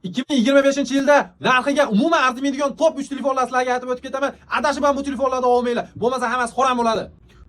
2025-yilda narxiga umuman arzimaydigan top 3 telefonlar sizlarga aytib o'tib ketaman. Adashib ham bu telefonlarni olmanglar. Bo'lmasa hammasi xoram bo'ladi.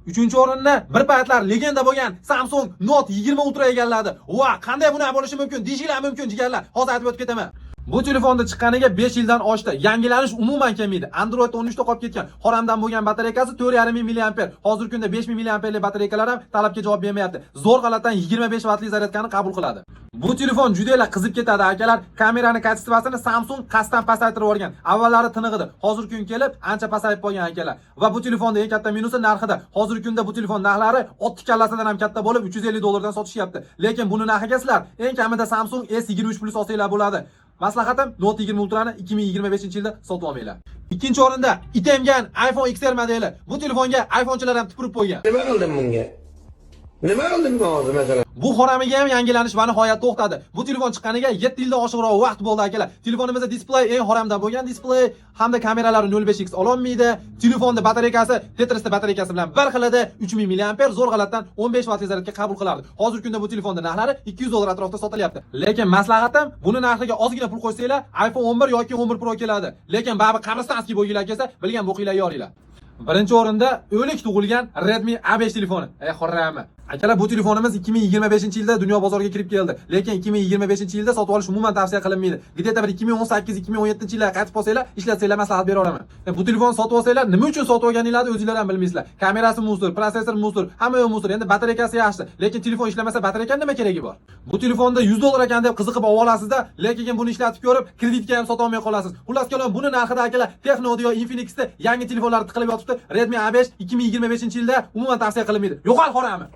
3-o'rinni bir paytlar legenda bo'lgan Samsung Note 20 Ultra egalladi. Va qanday bunaqa bo'lishi mumkin? Deyishinglar mumkin jigarlar. Hozir aytib o'tib ketaman. Bu telefonda chiqqaniga 5 yildan oshdi. Yangilanish umuman kelmaydi. Android 13 da qolib ketgan. Xoramdan bo'lgan batareykasi 4,5 mAh. Hozirgi kunda 5000 mAhlik batareykalar ham talabga javob bermayapti. Zo'r g'alatdan 25 vatli zaryadkani qabul qiladi. Bu telefon juda qizib ketadi akalar. Kamerani kачествосini Samsung qasddan pasaytirib yuborgan. Avvallari tiniq edi. Hozirgi kun kelib ancha pasayib qolgan akalar. Va bu telefonda eng katta minusi narxida. Hozirgi kunda bu telefon narxlari 60 kallasidan ham katta bo'lib 350 dollardan sotishyapti. Lekin buni narxiga sizlar eng kamida Samsung S23 Plus olsanglar bo'ladi. Maslahatim Note 20 Ultra'ni 2025-yilda sotib olmanglar. Ikkinchi o'rinda itemgan iPhone XR modeli. Bu telefonga iPhonechilar ham tupurib qo'ygan. Nima qildim bunga? Nima qildim hozir masalan? Bu xoramiga ham yangilanish va nihoyat to'xtadi. Bu telefon chiqqaniga 7 yildan oshiqroq vaqt bo'ldi akalar. Telefonimizda displey eng xoramda bo'lgan displey hamda kameralari 0.5x ololmaydi. Telefonda batareykasi Tetris'da batareykasi bilan bir xil edi. 3000 mAh zo'r g'alatdan 15 vatli zaryadga qabul qilardi. Hozirgi kunda bu telefonda narxlari 200 dollar atrofida sotilyapti. Lekin maslahatim buni narxiga ozgina pul qo'ysanglar, iPhone 11 yoki 11 Pro keladi. Lekin baribir qabristonskiy bo'lganlar kelsa, bilgan bo'qinglar yoringlar. Birinchi o'rinda o'lik tug'ilgan Redmi A5 telefoni. Xorrami. Akalar, bu telefonimiz 2025-yilda dunyo bozoriga kirib keldi. Lekin 2025-yilda sotib olish umuman tavsiya qilinmaydi. Где-то bir 2018-2017-yillarga qaytib qolsanglar, ishlatsanglar maslahat bera olaman. Bu telefon sotib olsanglar, nima uchun sotib olganingizni o'zingizlar ham bilmaysizlar. Kamerasi musor, prosessor musor, hamma yo'q musor. Endi batareykasi yaxshi, lekin telefon ishlamasa batareykaning nima keragi bor? Bu telefonda 100 dollar ekan deb qiziqib olib olasizda, lekin buni ishlatib ko'rib, kreditga ham sota olmay qolasiz. Xullas kalom, buni narxida akalar Tecno yo Infinix'da yangi telefonlar tiqilib yotibdi. Redmi A5 2025-yilda umuman tavsiya qilinmaydi. Yo'qol xorami.